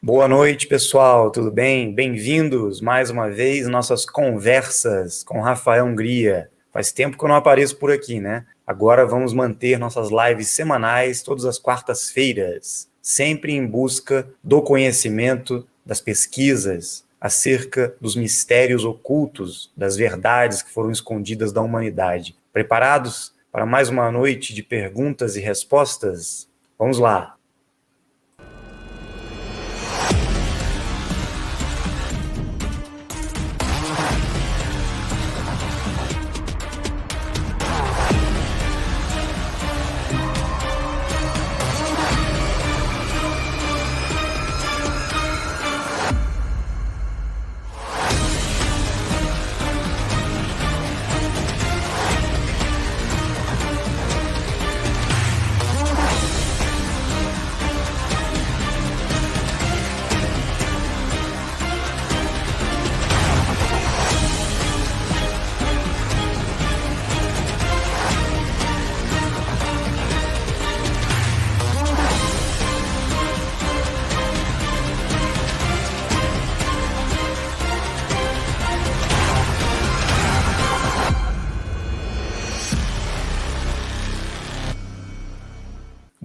Boa noite, pessoal, tudo bem? Bem-vindos mais uma vez às nossas conversas com Rafael Hungria. Faz tempo que eu não apareço por aqui, né? Agora vamos manter nossas lives semanais todas as quartas-feiras, sempre em busca do conhecimento, das pesquisas acerca dos mistérios ocultos, das verdades que foram escondidas da humanidade. Preparados para mais uma noite de perguntas e respostas? Vamos lá!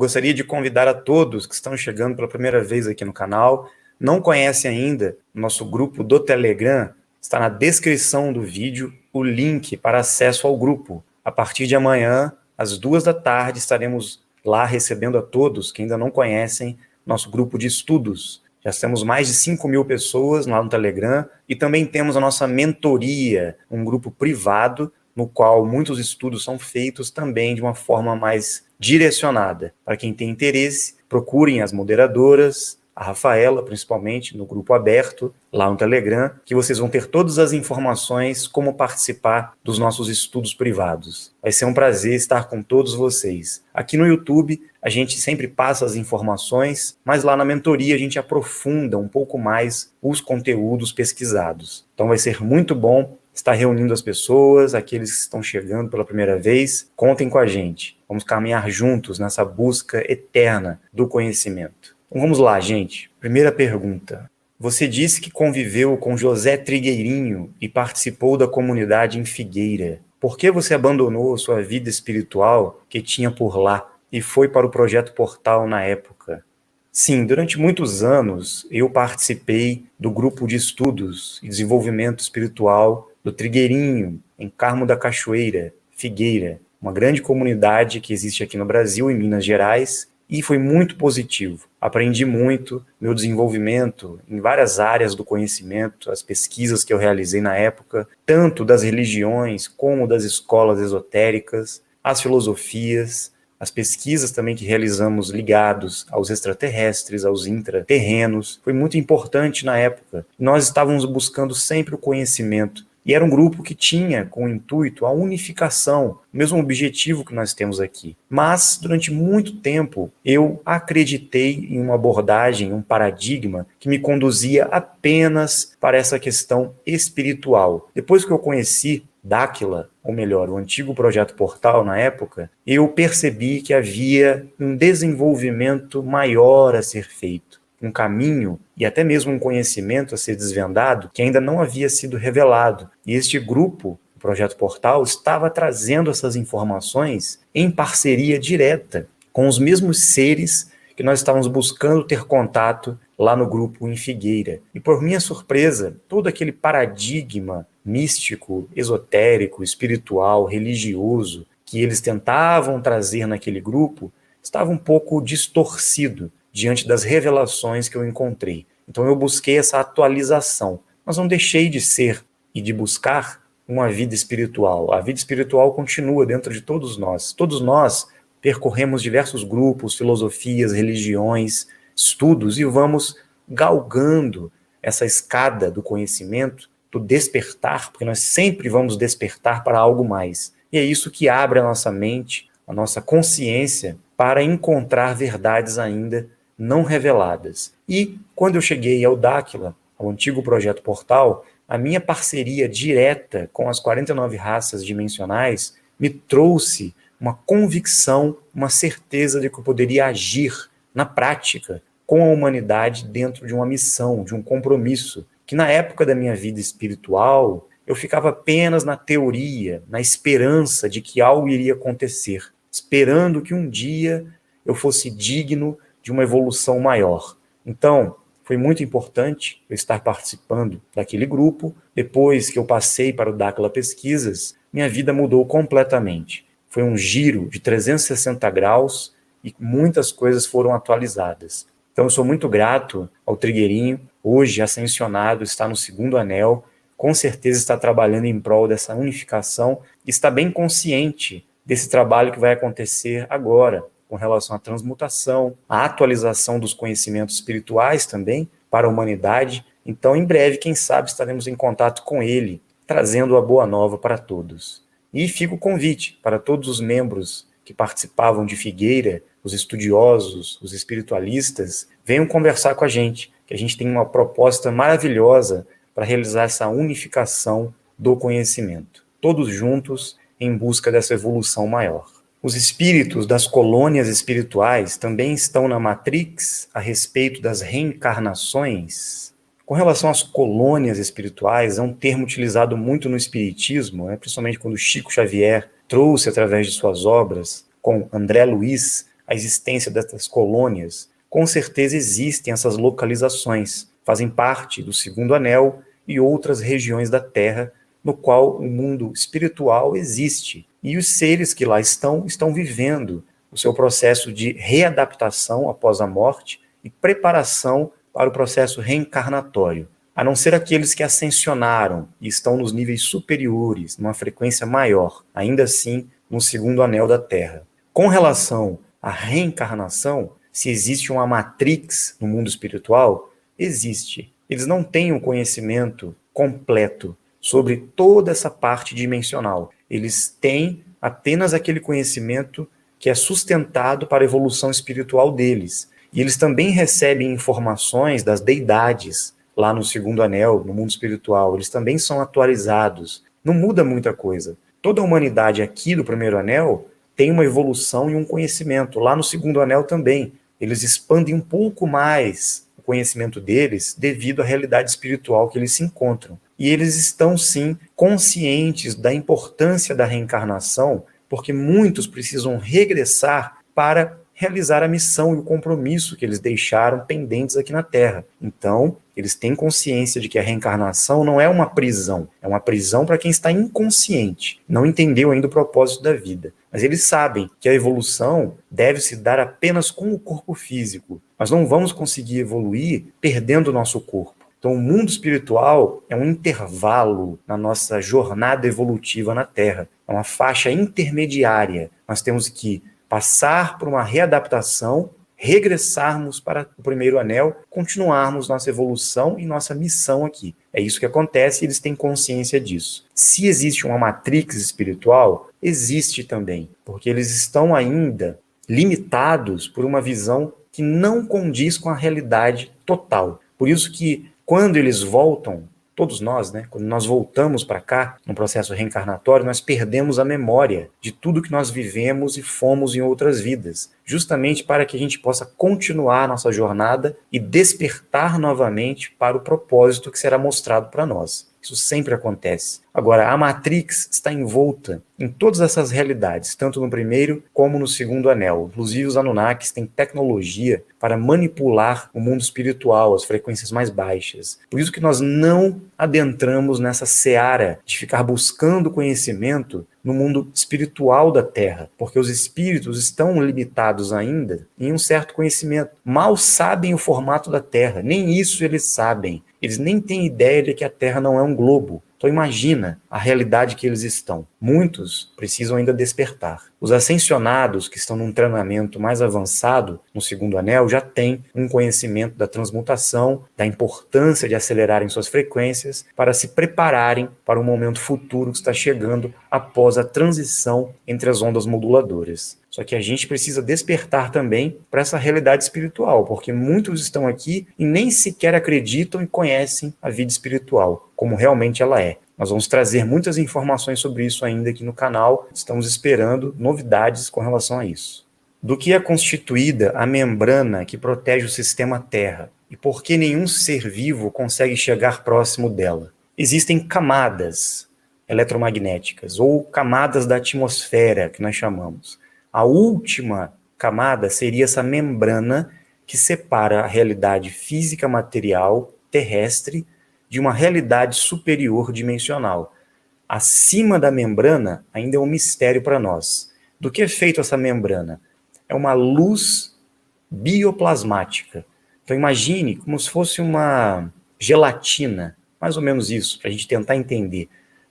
Gostaria de convidar a todos que estão chegando pela primeira vez aqui no canal, não conhecem ainda nosso grupo do Telegram, está na descrição do vídeo o link para acesso ao grupo. A partir de amanhã, às 14h, estaremos lá recebendo a todos que ainda não conhecem nosso grupo de estudos. Já temos mais de 5.000 pessoas lá no Telegram e também temos a nossa mentoria, um grupo privado no qual muitos estudos são feitos também de uma forma mais direcionada. Para quem tem interesse, procurem as moderadoras, a Rafaela, principalmente, no grupo aberto, lá no Telegram, que vocês vão ter todas as informações como participar dos nossos estudos privados. Vai ser um prazer estar com todos vocês. Aqui no YouTube, a gente sempre passa as informações, mas lá na mentoria a gente aprofunda um pouco mais os conteúdos pesquisados. Então vai ser muito bom estar reunindo as pessoas, aqueles que estão chegando pela primeira vez. Contem com a gente. Vamos caminhar juntos nessa busca eterna do conhecimento. Então vamos lá, gente. Primeira pergunta. Você disse que conviveu com José Trigueirinho e participou da comunidade em Figueira. Por que você abandonou sua vida espiritual que tinha por lá e foi para o Projeto Portal na época? Sim, durante muitos anos eu participei do grupo de estudos e desenvolvimento espiritual do Trigueirinho, em Carmo da Cachoeira, Figueira, uma grande comunidade que existe aqui no Brasil, em Minas Gerais, e foi muito positivo. Aprendi muito, meu desenvolvimento em várias áreas do conhecimento, as pesquisas que eu realizei na época, tanto das religiões como das escolas esotéricas, as filosofias, as pesquisas também que realizamos ligados aos extraterrestres, aos intraterrenos, foi muito importante na época. Nós estávamos buscando sempre o conhecimento, e era um grupo que tinha como intuito a unificação, o mesmo objetivo que nós temos aqui. Mas, durante muito tempo, eu acreditei em uma abordagem, um paradigma que me conduzia apenas para essa questão espiritual. Depois que eu conheci Dáquila, ou melhor, o antigo Projeto Portal na época, eu percebi que havia um desenvolvimento maior a ser feito, um caminho e até mesmo um conhecimento a ser desvendado que ainda não havia sido revelado. E este grupo, o Projeto Portal, estava trazendo essas informações em parceria direta com os mesmos seres que nós estávamos buscando ter contato lá no grupo em Figueira. E por minha surpresa, todo aquele paradigma místico, esotérico, espiritual, religioso que eles tentavam trazer naquele grupo estava um pouco distorcido diante das revelações que eu encontrei. Então eu busquei essa atualização, mas não deixei de ser e de buscar uma vida espiritual. A vida espiritual continua dentro de todos nós. Todos nós percorremos diversos grupos, filosofias, religiões, estudos e vamos galgando essa escada do conhecimento, do despertar, porque nós sempre vamos despertar para algo mais. E é isso que abre a nossa mente, a nossa consciência para encontrar verdades ainda não reveladas. E quando eu cheguei ao Dáquila, ao antigo Projeto Portal, a minha parceria direta com as 49 raças dimensionais me trouxe uma convicção, uma certeza de que eu poderia agir na prática com a humanidade dentro de uma missão, de um compromisso, que na época da minha vida espiritual, eu ficava apenas na teoria, na esperança de que algo iria acontecer, esperando que um dia eu fosse digno de uma evolução maior. Então, foi muito importante eu estar participando daquele grupo. Depois que eu passei para o Dáquila Pesquisas, minha vida mudou completamente. Foi um giro de 360 graus e muitas coisas foram atualizadas. Então, eu sou muito grato ao Trigueirinho. Hoje, ascensionado, está no 2º anel, com certeza está trabalhando em prol dessa unificação e está bem consciente desse trabalho que vai acontecer agora, com relação à transmutação, à atualização dos conhecimentos espirituais também para a humanidade. Então, em breve, quem sabe, estaremos em contato com ele, trazendo a boa nova para todos. E fica o convite para todos os membros que participavam de Figueira, os estudiosos, os espiritualistas, venham conversar com a gente, que a gente tem uma proposta maravilhosa para realizar essa unificação do conhecimento. Todos juntos em busca dessa evolução maior. Os espíritos das colônias espirituais também estão na Matrix a respeito das reencarnações. Com relação às colônias espirituais, é um termo utilizado muito no espiritismo, principalmente quando Chico Xavier trouxe, através de suas obras, com André Luiz, a existência dessas colônias. Com certeza existem essas localizações, fazem parte do 2º anel e outras regiões da Terra, no qual o mundo espiritual existe. E os seres que lá estão vivendo o seu processo de readaptação após a morte e preparação para o processo reencarnatório. A não ser aqueles que ascensionaram e estão nos níveis superiores, numa frequência maior, ainda assim no 2º anel da Terra. Com relação à reencarnação, se existe uma matrix no mundo espiritual, existe. Eles não têm um conhecimento completo sobre toda essa parte dimensional. Eles têm apenas aquele conhecimento que é sustentado para a evolução espiritual deles. E eles também recebem informações das deidades lá no 2º anel, no mundo espiritual. Eles também são atualizados. Não muda muita coisa. Toda a humanidade aqui do 1º anel tem uma evolução e um conhecimento. Lá no 2º anel também. Eles expandem um pouco mais o conhecimento deles devido à realidade espiritual que eles se encontram. E eles estão, sim, conscientes da importância da reencarnação, porque muitos precisam regressar para realizar a missão e o compromisso que eles deixaram pendentes aqui na Terra. Então, eles têm consciência de que a reencarnação não é uma prisão para quem está inconsciente, não entendeu ainda o propósito da vida. Mas eles sabem que a evolução deve se dar apenas com o corpo físico. Nós não vamos conseguir evoluir perdendo o nosso corpo. Então, o mundo espiritual é um intervalo na nossa jornada evolutiva na Terra. É uma faixa intermediária. Nós temos que passar por uma readaptação, regressarmos para o 1º anel, continuarmos nossa evolução e nossa missão aqui. É isso que acontece e eles têm consciência disso. Se existe uma matrix espiritual, existe também, porque eles estão ainda limitados por uma visão que não condiz com a realidade total. Por isso que quando eles voltam, todos nós, quando nós voltamos para cá, no processo reencarnatório, nós perdemos a memória de tudo que nós vivemos e fomos em outras vidas, justamente para que a gente possa continuar a nossa jornada e despertar novamente para o propósito que será mostrado para nós. Isso sempre acontece. Agora, a Matrix está envolta em todas essas realidades, tanto no 1º como no 2º anel. Inclusive, os Anunnakis têm tecnologia para manipular o mundo espiritual, as frequências mais baixas. Por isso que nós não adentramos nessa seara de ficar buscando conhecimento no mundo espiritual da Terra, porque os espíritos estão limitados ainda em um certo conhecimento. Mal sabem o formato da Terra, nem isso eles sabem. Eles nem têm ideia de que a Terra não é um globo. Então imagina a realidade que eles estão. Muitos precisam ainda despertar. Os ascensionados que estão num treinamento mais avançado no 2º anel já têm um conhecimento da transmutação, da importância de acelerarem suas frequências para se prepararem para o momento futuro que está chegando após a transição entre as ondas moduladoras. Só que a gente precisa despertar também para essa realidade espiritual, porque muitos estão aqui e nem sequer acreditam e conhecem a vida espiritual, como realmente ela é. Nós vamos trazer muitas informações sobre isso ainda aqui no canal. Estamos esperando novidades com relação a isso. Do que é constituída a membrana que protege o sistema Terra? E por que nenhum ser vivo consegue chegar próximo dela? Existem camadas eletromagnéticas, ou camadas da atmosfera, que nós chamamos. A última camada seria essa membrana que separa a realidade física material terrestre de uma realidade superior dimensional. Acima da membrana ainda é um mistério para nós. Do que é feita essa membrana? É uma luz bioplasmática. Então imagine como se fosse uma gelatina, mais ou menos isso, para a gente tentar entender,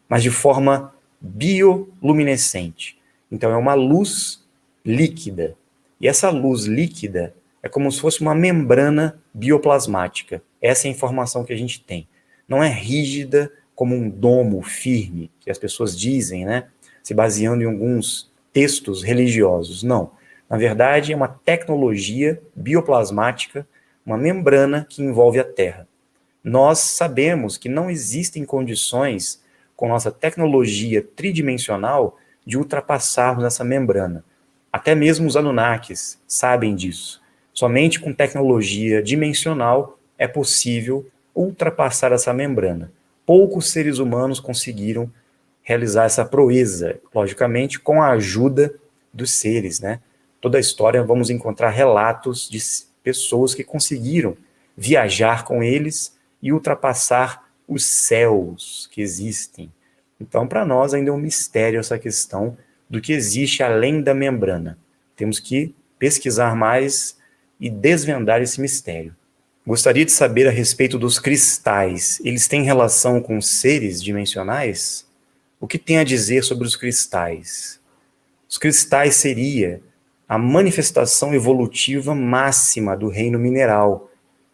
mas de forma bioluminescente. Então é uma luz líquida. E essa luz líquida é como se fosse uma membrana bioplasmática. Essa é a informação que a gente tem. Não é rígida como um domo firme, que as pessoas dizem, né? Se baseando em alguns textos religiosos. Não. Na verdade, é uma tecnologia bioplasmática, uma membrana que envolve a Terra. Nós sabemos que não existem condições, com nossa tecnologia tridimensional, de ultrapassarmos essa membrana. Até mesmo os Anunnakis sabem disso. Somente com tecnologia dimensional é possível ultrapassar essa membrana. Poucos seres humanos conseguiram realizar essa proeza, logicamente, com a ajuda dos seres, né? Toda a história vamos encontrar relatos de pessoas que conseguiram viajar com eles e ultrapassar os céus que existem. Então, para nós ainda é um mistério essa questão do que existe além da membrana. Temos que pesquisar mais e desvendar esse mistério. Gostaria de saber a respeito dos cristais. Eles têm relação com seres dimensionais? O que tem a dizer sobre os cristais? Os cristais seria a manifestação evolutiva máxima do reino mineral.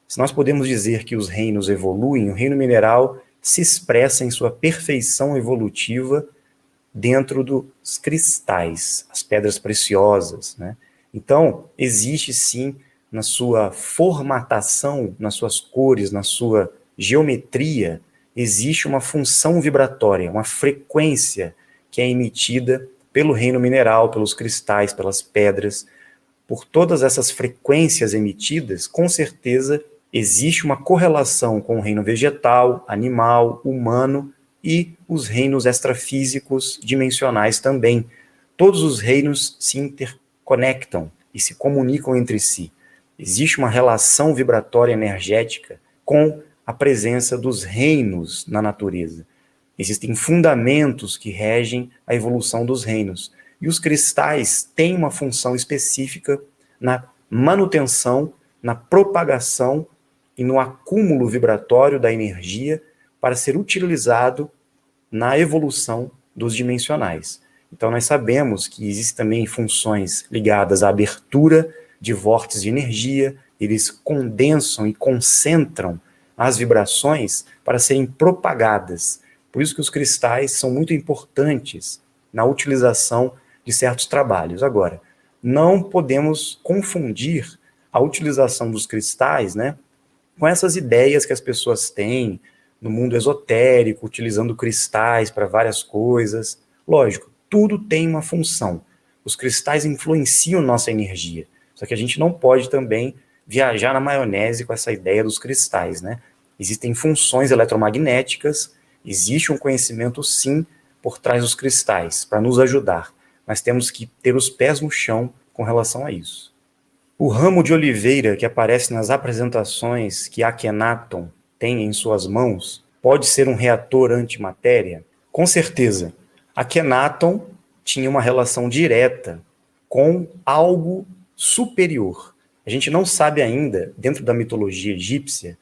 Se nós podemos dizer que os reinos evoluem, o reino mineral se expressa em sua perfeição evolutiva dentro dos cristais, as pedras preciosas, né? Então, existe sim, na sua formatação, nas suas cores, na sua geometria, existe uma função vibratória, uma frequência que é emitida pelo reino mineral, pelos cristais, pelas pedras. Por todas essas frequências emitidas, com certeza existe uma correlação com o reino vegetal, animal, humano e os reinos extrafísicos dimensionais também. Todos os reinos se interconectam e se comunicam entre si. Existe uma relação vibratória energética com a presença dos reinos na natureza. Existem fundamentos que regem a evolução dos reinos. E os cristais têm uma função específica na manutenção, na propagação e no acúmulo vibratório da energia para ser utilizado na evolução dos dimensionais. Então nós sabemos que existem também funções ligadas à abertura de vórtices de energia, eles condensam e concentram as vibrações para serem propagadas. Por isso que os cristais são muito importantes na utilização de certos trabalhos. Agora, não podemos confundir a utilização dos cristais, né, com essas ideias que as pessoas têm no mundo esotérico, utilizando cristais para várias coisas. Lógico, tudo tem uma função. Os cristais influenciam nossa energia. Só que a gente não pode também viajar na maionese com essa ideia dos cristais, né? Existem funções eletromagnéticas, existe um conhecimento, sim, por trás dos cristais, para nos ajudar. Mas temos que ter os pés no chão com relação a isso. O ramo de oliveira que aparece nas apresentações que Akhenaton tem em suas mãos pode ser um reator antimatéria? Com certeza. Akhenaton tinha uma relação direta com algo superior. A gente não sabe ainda, dentro da mitologia egípcia,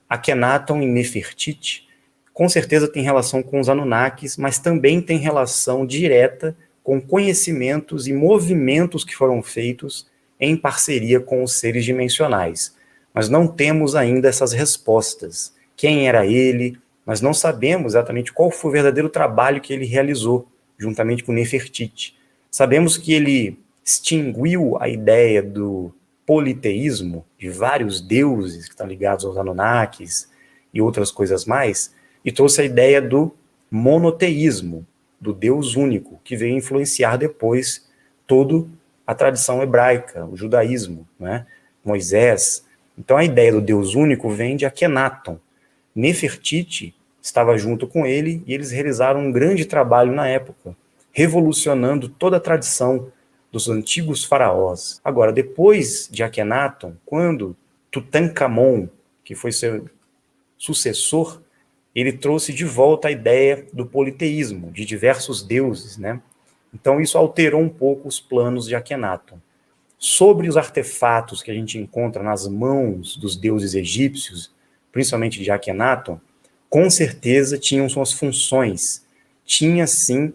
Akhenaton e Nefertiti, com certeza tem relação com os Anunnakis, mas também tem relação direta com conhecimentos e movimentos que foram feitos em parceria com os seres dimensionais. Nós não temos ainda essas respostas. Quem era ele? Nós não sabemos exatamente qual foi o verdadeiro trabalho que ele realizou, juntamente com Nefertiti. Sabemos que ele extinguiu a ideia do politeísmo, de vários deuses que estão ligados aos Anunnakis e outras coisas mais, e trouxe a ideia do monoteísmo, do Deus único, que veio influenciar depois todo a tradição hebraica, o judaísmo, né? Moisés. Então a ideia do Deus único vem de Akenaton. Nefertiti estava junto com ele e eles realizaram um grande trabalho na época, revolucionando toda a tradição dos antigos faraós. Agora, depois de Akenaton, quando Tutankhamon, que foi seu sucessor, ele trouxe de volta a ideia do politeísmo, de diversos deuses, né? Então isso alterou um pouco os planos de Akenaton. Sobre os artefatos que a gente encontra nas mãos dos deuses egípcios, principalmente de Akenaton, com certeza tinham suas funções. Tinha, sim,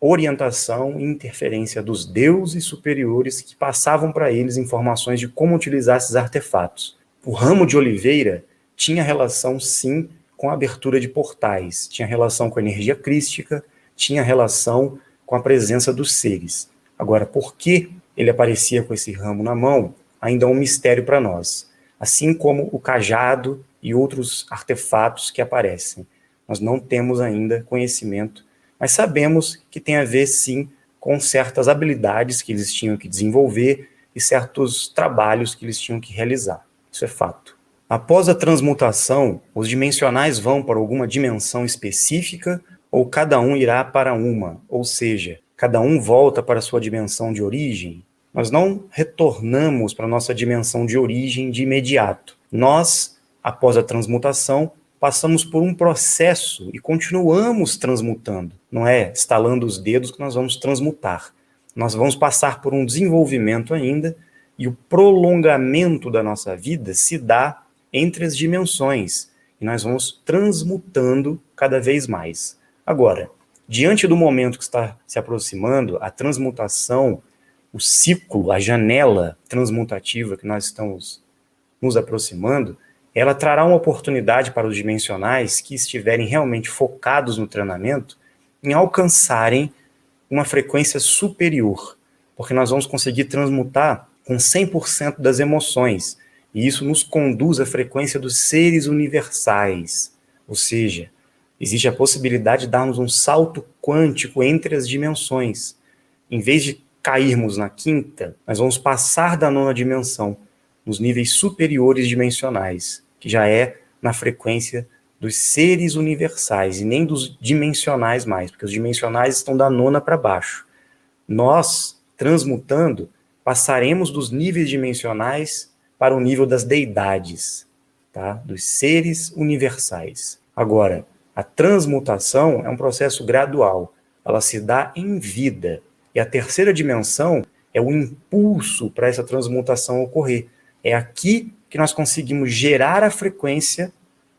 orientação e interferência dos deuses superiores que passavam para eles informações de como utilizar esses artefatos. O ramo de oliveira tinha relação, sim, com a abertura de portais, tinha relação com a energia crística, tinha relação com a presença dos seres. Agora, por que ele aparecia com esse ramo na mão, ainda é um mistério para nós. Assim como o cajado e outros artefatos que aparecem. Nós não temos ainda conhecimento, mas sabemos que tem a ver, sim, com certas habilidades que eles tinham que desenvolver e certos trabalhos que eles tinham que realizar. Isso é fato. Após a transmutação, os dimensionais vão para alguma dimensão específica ou cada um irá para uma, ou seja, cada um volta para a sua dimensão de origem? Nós não retornamos para a nossa dimensão de origem de imediato. Nós, após a transmutação, passamos por um processo e continuamos transmutando. Não é estalando os dedos que nós vamos transmutar. Nós vamos passar por um desenvolvimento ainda e o prolongamento da nossa vida se dá entre as dimensões, e nós vamos transmutando cada vez mais. Agora, diante do momento que está se aproximando, a transmutação, o ciclo, a janela transmutativa que nós estamos nos aproximando, ela trará uma oportunidade para os dimensionais que estiverem realmente focados no treinamento em alcançarem uma frequência superior, porque nós vamos conseguir transmutar com 100% das emoções, e isso nos conduz à frequência dos seres universais, ou seja, existe a possibilidade de darmos um salto quântico entre as dimensões. Em vez de cairmos na quinta, nós vamos passar da nona dimensão, nos níveis superiores dimensionais, que já é na frequência dos seres universais, e nem dos dimensionais mais, porque os dimensionais estão da nona para baixo. Nós, transmutando, passaremos dos níveis dimensionais para o nível das deidades, tá? Dos seres universais. Agora, a transmutação é um processo gradual, ela se dá em vida, e a terceira dimensão é o impulso para essa transmutação ocorrer. É aqui que nós conseguimos gerar a frequência,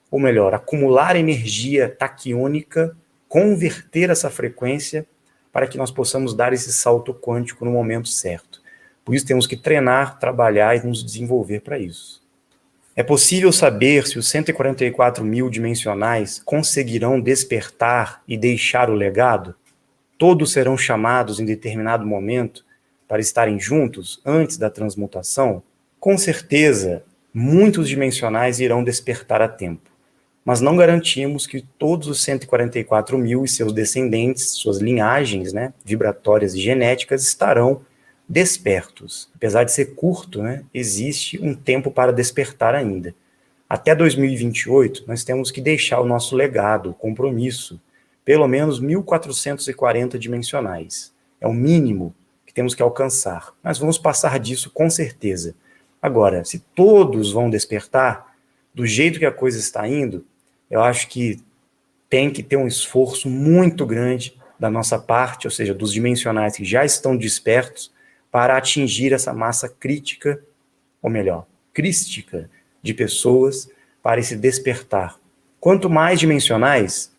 ou melhor, acumular energia taquiônica, converter essa frequência para que nós possamos dar esse salto quântico no momento certo. Por isso temos que treinar, trabalhar e nos desenvolver para isso. É possível saber se os 144 mil dimensionais conseguirão despertar e deixar o legado? Todos serão chamados em determinado momento para estarem juntos antes da transmutação? Com certeza, muitos dimensionais irão despertar a tempo, mas não garantimos que todos os 144 mil e seus descendentes, suas linhagens, né, vibratórias e genéticas, estarão despertos. Apesar de ser curto, né, existe um tempo para despertar ainda. Até 2028, nós temos que deixar o nosso legado, o compromisso, pelo menos 1.440 dimensionais. É o mínimo que temos que alcançar. Mas vamos passar disso com certeza. Agora, se todos vão despertar, do jeito que a coisa está indo, eu acho que tem que ter um esforço muito grande da nossa parte, ou seja, dos dimensionais que já estão despertos, para atingir essa massa crítica, ou melhor, crística, de pessoas para esse despertar. Quanto mais dimensionais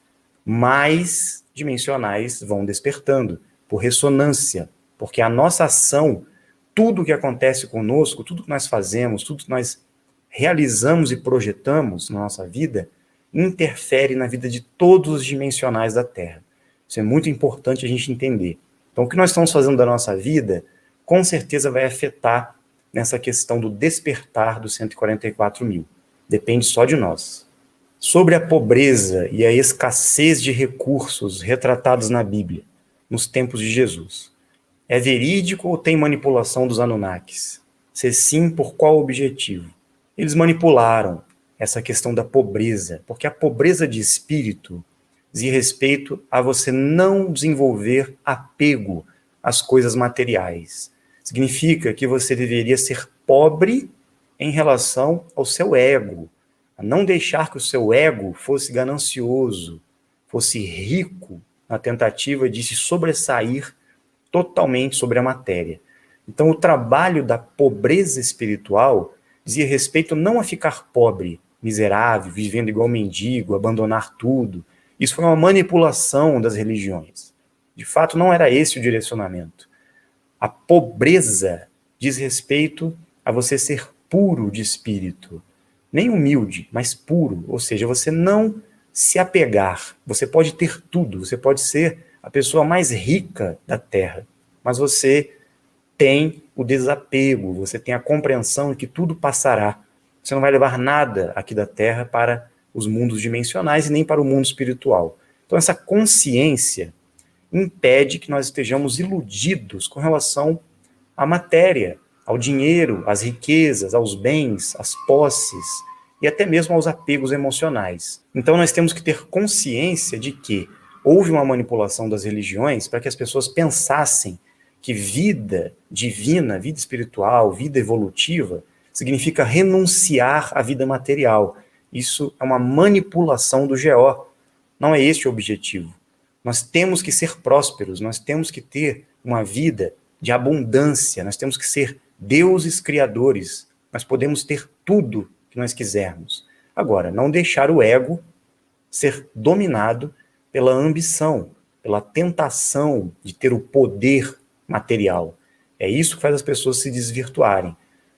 vão despertando, por ressonância, porque a nossa ação, tudo que acontece conosco, tudo que nós fazemos, tudo que nós realizamos e projetamos na nossa vida, interfere na vida de todos os dimensionais da Terra. Isso é muito importante a gente entender. Então, o que nós estamos fazendo da nossa vida, com certeza vai afetar nessa questão do despertar dos 144 mil. Depende só de nós. Sobre a pobreza e a escassez de recursos retratados na Bíblia, nos tempos de Jesus. É verídico ou tem manipulação dos Anunnakis? Se sim, por qual objetivo? Eles manipularam essa questão da pobreza, porque a pobreza de espírito diz respeito a você não desenvolver apego às coisas materiais. Significa que você deveria ser pobre em relação ao seu ego, a não deixar que o seu ego fosse ganancioso, fosse rico na tentativa de se sobressair totalmente sobre a matéria. Então, o trabalho da pobreza espiritual dizia respeito não a ficar pobre, miserável, vivendo igual mendigo, abandonar tudo. Isso foi uma manipulação das religiões. De fato, não era esse o direcionamento. A pobreza diz respeito a você ser puro de espírito. Nem humilde, mas puro. Ou seja, você não se apegar. Você pode ter tudo, você pode ser a pessoa mais rica da Terra, mas você tem o desapego, você tem a compreensão de que tudo passará. Você não vai levar nada aqui da Terra para os mundos dimensionais e nem para o mundo espiritual. Então, essa consciência impede que nós estejamos iludidos com relação à matéria, ao dinheiro, às riquezas, aos bens, às posses e até mesmo aos apegos emocionais. Então, nós temos que ter consciência de que houve uma manipulação das religiões para que as pessoas pensassem que vida divina, vida espiritual, vida evolutiva, significa renunciar à vida material. Isso é uma manipulação do GO. Não é este o objetivo. Nós temos que ser prósperos, nós temos que ter uma vida de abundância, nós temos que ser deuses criadores, nós podemos ter tudo que nós quisermos. Agora, não deixar o ego ser dominado pela ambição, pela tentação de ter o poder material. É isso que faz as pessoas se desvirtuarem.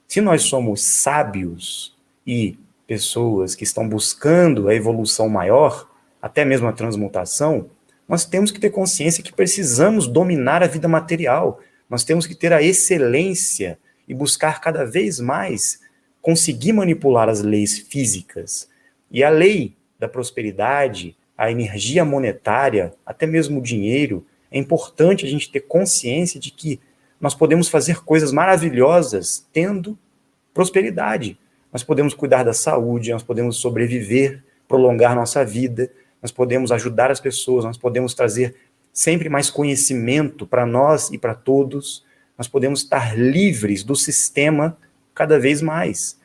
Se nós somos sábios e pessoas que estão buscando a evolução maior, até mesmo a transmutação, nós temos que ter consciência que precisamos dominar a vida material. Nós temos que ter a excelência e buscar cada vez mais conseguir manipular as leis físicas. E a lei da prosperidade, a energia monetária, até mesmo o dinheiro, é importante a gente ter consciência de que nós podemos fazer coisas maravilhosas tendo prosperidade. Nós podemos cuidar da saúde, nós podemos sobreviver, prolongar nossa vida, nós podemos ajudar as pessoas, nós podemos trazer sempre mais conhecimento para nós e para todos, nós podemos estar livres do sistema cada vez mais.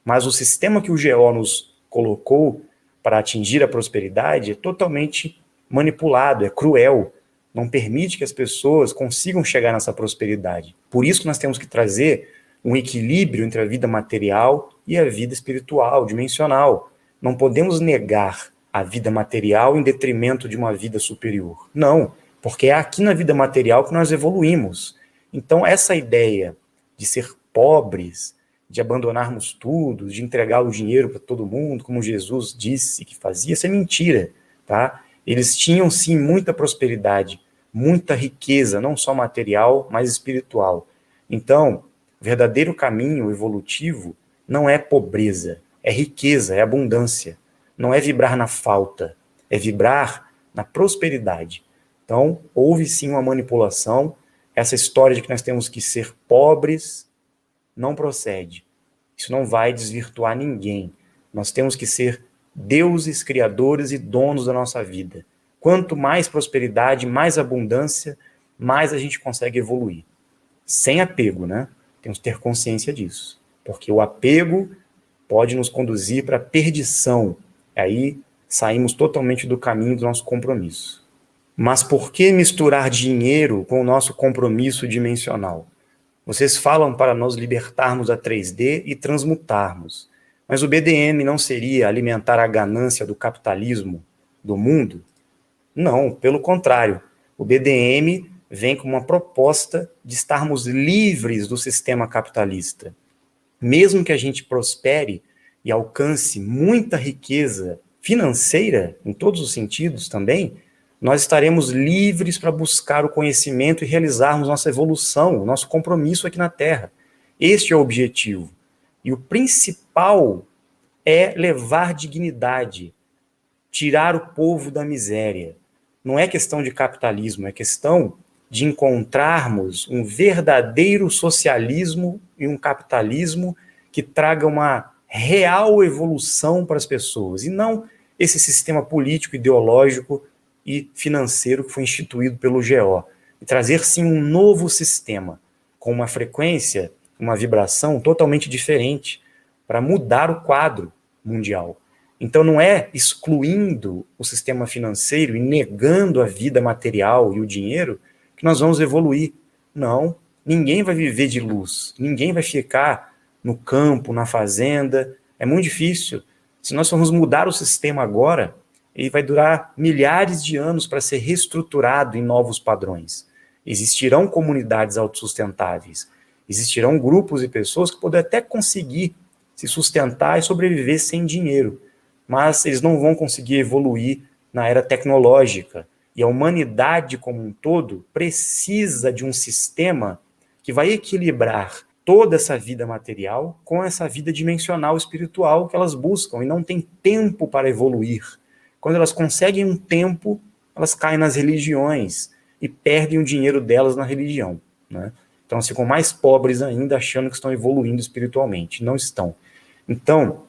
Mas o sistema que o GO nos colocou para atingir a prosperidade é totalmente manipulado, é cruel, não permite que as pessoas consigam chegar nessa prosperidade. Por isso que nós temos que trazer um equilíbrio entre a vida material e a vida espiritual, dimensional. Não podemos negar a vida material em detrimento de uma vida superior. Não, porque é aqui na vida material que nós evoluímos. Então, essa ideia de ser pobres, de abandonarmos tudo, de entregar o dinheiro para todo mundo, como Jesus disse que fazia, isso é mentira, tá? Eles tinham, sim, muita prosperidade, muita riqueza, não só material, mas espiritual. Então, o verdadeiro caminho evolutivo não é pobreza, é riqueza, é abundância. Não é vibrar na falta, é vibrar na prosperidade. Então, houve sim uma manipulação. Essa história de que nós temos que ser pobres não procede. Isso não vai desvirtuar ninguém. Nós temos que ser deuses, criadores e donos da nossa vida. Quanto mais prosperidade, mais abundância, mais a gente consegue evoluir. Sem apego, né? Temos que ter consciência disso. Porque o apego pode nos conduzir para a perdição. Aí saímos totalmente do caminho do nosso compromisso. Mas por que misturar dinheiro com o nosso compromisso dimensional? Vocês falam para nos libertarmos da 3D e transmutarmos. Mas o BDM não seria alimentar a ganância do capitalismo do mundo? Não, pelo contrário. O BDM vem com uma proposta de estarmos livres do sistema capitalista. Mesmo que a gente prospere e alcance muita riqueza financeira, em todos os sentidos também, nós estaremos livres para buscar o conhecimento e realizarmos nossa evolução, o nosso compromisso aqui na Terra. Este é o objetivo. E o principal é levar dignidade, tirar o povo da miséria. Não é questão de capitalismo, é questão de encontrarmos um verdadeiro socialismo e um capitalismo que traga uma real evolução para as pessoas, e não esse sistema político, ideológico e financeiro que foi instituído pelo GO. E trazer, sim, um novo sistema, com uma frequência, uma vibração totalmente diferente, para mudar o quadro mundial. Então não é excluindo o sistema financeiro e negando a vida material e o dinheiro que nós vamos evoluir. Não, ninguém vai viver de luz, ninguém vai ficar no campo, na fazenda, é muito difícil. Se nós formos mudar o sistema agora, ele vai durar milhares de anos para ser reestruturado em novos padrões. Existirão comunidades autossustentáveis, existirão grupos e pessoas que podem até conseguir se sustentar e sobreviver sem dinheiro, mas eles não vão conseguir evoluir na era tecnológica. E a humanidade como um todo precisa de um sistema que vai equilibrar toda essa vida material com essa vida dimensional espiritual que elas buscam e não tem tempo para evoluir. Quando elas conseguem um tempo, elas caem nas religiões e perdem o dinheiro delas na religião, né? Então, elas ficam mais pobres ainda, achando que estão evoluindo espiritualmente. Não estão. Então,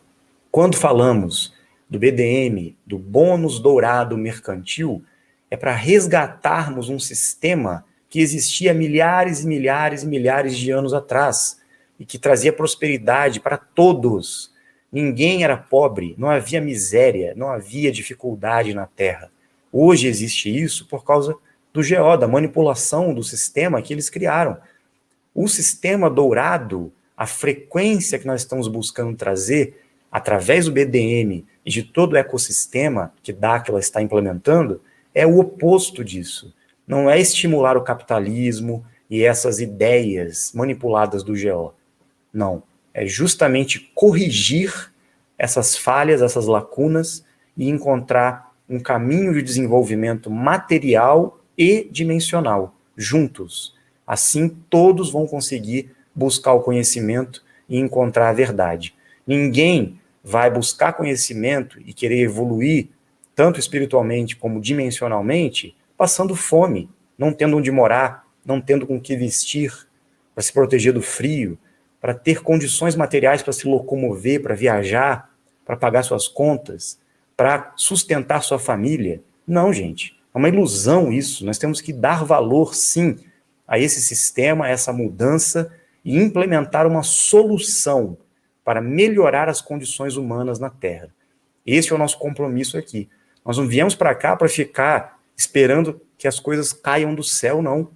quando falamos do BDM, do bônus dourado mercantil, é para resgatarmos um sistema que existia milhares e milhares e milhares de anos atrás e que trazia prosperidade para todos. Ninguém era pobre, não havia miséria, não havia dificuldade na Terra. Hoje existe isso por causa do GO, da manipulação do sistema que eles criaram. O sistema dourado, a frequência que nós estamos buscando trazer através do BDM e de todo o ecossistema que Dáquila está implementando, é o oposto disso. Não é estimular o capitalismo e essas ideias manipuladas do GO. Não. É justamente corrigir essas falhas, essas lacunas e encontrar um caminho de desenvolvimento material e dimensional, juntos. Assim, todos vão conseguir buscar o conhecimento e encontrar a verdade. Ninguém vai buscar conhecimento e querer evoluir, tanto espiritualmente como dimensionalmente, passando fome, não tendo onde morar, não tendo com o que vestir, para se proteger do frio, para ter condições materiais para se locomover, para viajar, para pagar suas contas, para sustentar sua família. Não, gente, é uma ilusão isso. Nós temos que dar valor, sim, a esse sistema, a essa mudança e implementar uma solução para melhorar as condições humanas na Terra. Esse é o nosso compromisso aqui. Nós não viemos para cá para ficar esperando que as coisas caiam do céu, não.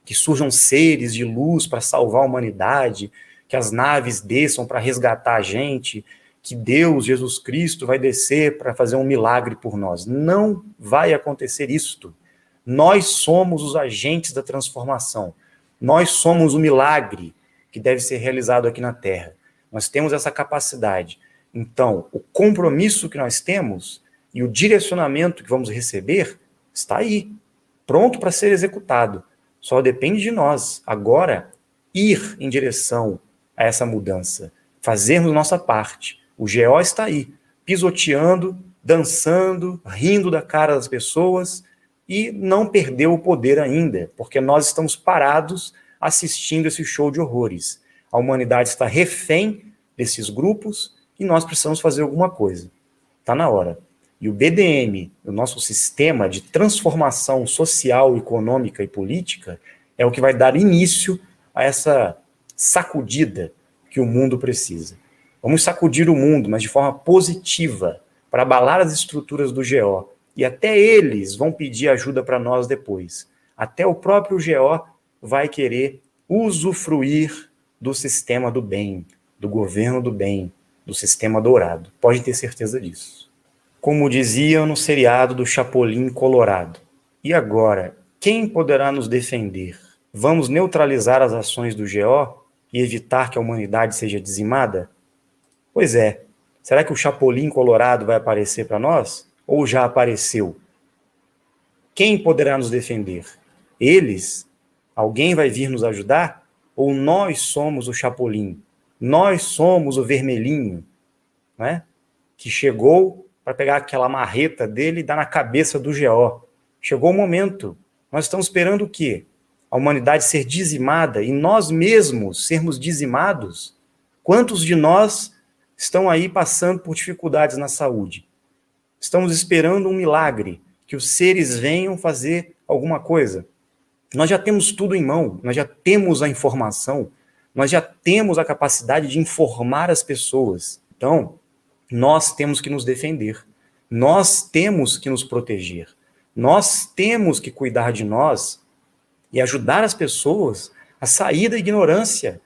Que surjam seres de luz para salvar a humanidade, que as naves desçam para resgatar a gente, que Deus, Jesus Cristo, vai descer para fazer um milagre por nós. Não vai acontecer isto. Nós somos os agentes da transformação. Nós somos o milagre que deve ser realizado aqui na Terra. Nós temos essa capacidade. Então, o compromisso que nós temos e o direcionamento que vamos receber está aí, pronto para ser executado. Só depende de nós, agora, ir em direção a essa mudança, fazermos nossa parte. O GO está aí, pisoteando, dançando, rindo da cara das pessoas e não perdeu o poder ainda, porque nós estamos parados assistindo esse show de horrores. A humanidade está refém desses grupos e nós precisamos fazer alguma coisa. Está na hora. E o BDM, o nosso sistema de transformação social, econômica e política, é o que vai dar início a essa sacudida que o mundo precisa. Vamos sacudir o mundo, mas de forma positiva, para abalar as estruturas do GO. E até eles vão pedir ajuda para nós depois. Até o próprio GO vai querer usufruir do sistema do bem, do governo do bem, do sistema dourado. Pode ter certeza disso. Como diziam no seriado do Chapolin Colorado. E agora, quem poderá nos defender? Vamos neutralizar as ações do GO e evitar que a humanidade seja dizimada? Pois é. Será que o Chapolin Colorado vai aparecer para nós? Ou já apareceu? Quem poderá nos defender? Eles? Alguém vai vir nos ajudar? Ou nós somos o Chapolin? Nós somos o vermelhinho, né? Que chegou para pegar aquela marreta dele e dar na cabeça do GO. Chegou o momento. Nós estamos esperando o quê? a humanidade ser dizimada e nós mesmos sermos dizimados, quantos de nós estão aí passando por dificuldades na saúde? Estamos esperando um milagre, que os seres venham fazer alguma coisa. Nós já temos tudo em mão, nós já temos a informação, nós já temos a capacidade de informar as pessoas. Então, nós temos que nos defender, nós temos que nos proteger, nós temos que cuidar de nós e ajudar as pessoas a sair da ignorância.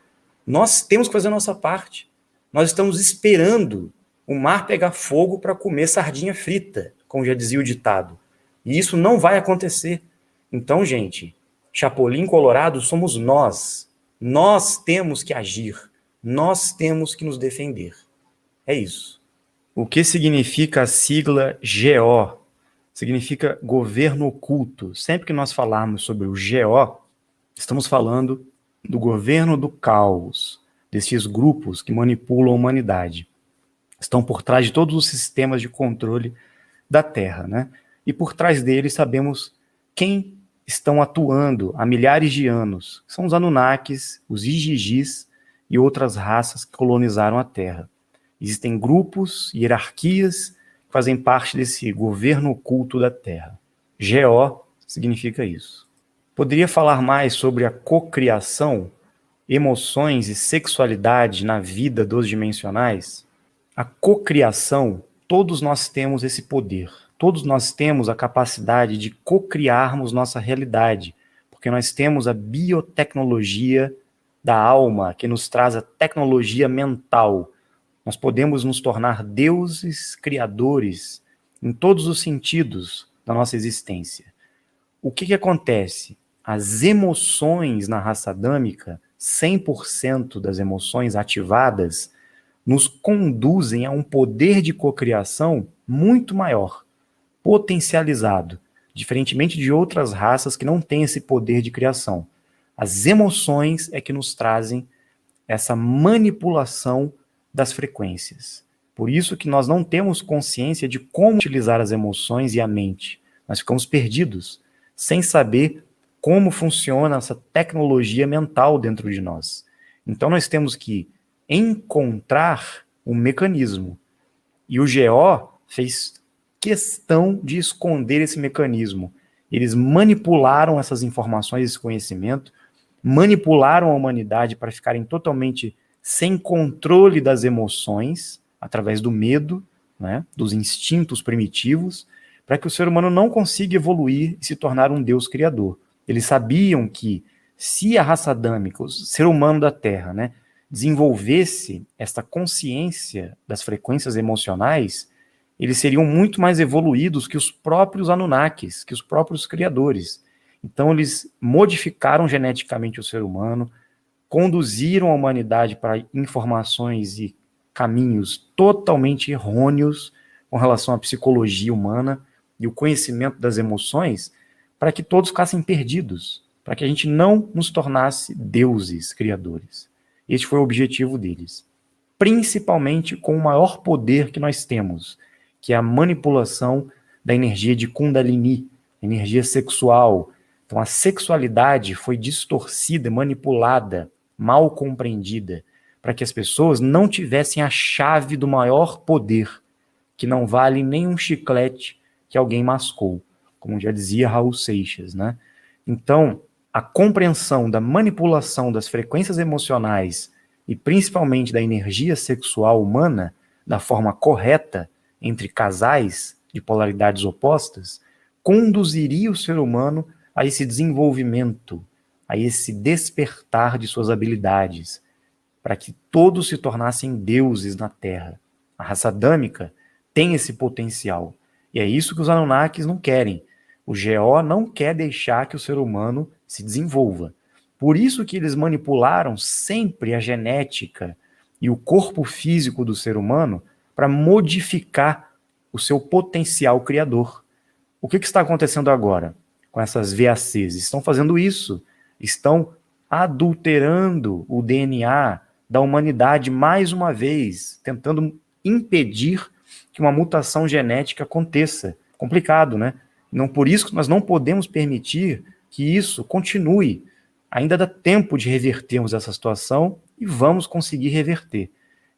Nós temos que fazer a nossa parte. Nós estamos esperando o mar pegar fogo para comer sardinha frita, como já dizia o ditado. E isso não vai acontecer. Então, gente, Chapolin Colorado somos nós. Nós temos que agir. Nós temos que nos defender. É isso. O que significa a sigla GO? Significa governo oculto. Sempre que nós falarmos sobre o GO, estamos falando do governo do caos, desses grupos que manipulam a humanidade. Estão por trás de todos os sistemas de controle da Terra, né? E por trás deles sabemos quem estão atuando há milhares de anos. São os Anunnakis, os Igigis e outras raças que colonizaram a Terra. Existem grupos, hierarquias que fazem parte desse governo oculto da Terra. GO significa isso. Poderia falar mais sobre a cocriação, emoções e sexualidade na vida dos dimensionais? A cocriação, todos nós temos esse poder. Todos nós temos a capacidade de cocriarmos nossa realidade, porque nós temos a biotecnologia da alma, que nos traz a tecnologia mental. Nós podemos nos tornar deuses criadores em todos os sentidos da nossa existência. O que acontece? As emoções na raça adâmica, 100% das emoções ativadas, nos conduzem a um poder de cocriação muito maior, potencializado, diferentemente de outras raças que não têm esse poder de criação. As emoções é que nos trazem essa manipulação das frequências. Por isso que nós não temos consciência de como utilizar as emoções e a mente. Nós ficamos perdidos, sem saber como funciona essa tecnologia mental dentro de nós. Então nós temos que encontrar um mecanismo. E o GO fez questão de esconder esse mecanismo. Eles manipularam essas informações, esse conhecimento, manipularam a humanidade para ficarem totalmente sem controle das emoções, através do medo, né, dos instintos primitivos, para que o ser humano não consiga evoluir e se tornar um Deus criador. Eles sabiam que se a raça adâmica, o ser humano da Terra, né, desenvolvesse essa consciência das frequências emocionais, eles seriam muito mais evoluídos que os próprios Anunnakis, que os próprios criadores. Então eles modificaram geneticamente o ser humano, conduziram a humanidade para informações e caminhos totalmente errôneos com relação à psicologia humana e o conhecimento das emoções, para que todos ficassem perdidos, para que a gente não nos tornasse deuses criadores. Este foi o objetivo deles. Principalmente com o maior poder que nós temos, que é a manipulação da energia de Kundalini, energia sexual. Então a sexualidade foi distorcida, manipulada, mal compreendida, para que as pessoas não tivessem a chave do maior poder, que não vale nem um chiclete que alguém mascou, como já dizia Raul Seixas, né? Então, a compreensão da manipulação das frequências emocionais e principalmente da energia sexual humana, da forma correta, entre casais de polaridades opostas, conduziria o ser humano a esse desenvolvimento, a esse despertar de suas habilidades, para que todos se tornassem deuses na Terra. A raça adâmica tem esse potencial, e é isso que os Anunnakis não querem. O GO não quer deixar que o ser humano se desenvolva. Por isso que eles manipularam sempre a genética e o corpo físico do ser humano para modificar o seu potencial criador. O que está acontecendo agora com essas VACs? Estão fazendo isso, estão adulterando o DNA da humanidade mais uma vez, tentando impedir que uma mutação genética aconteça. Complicado, né? Não, por isso que nós não podemos permitir que isso continue. ainda dá tempo de revertermos essa situação e vamos conseguir reverter.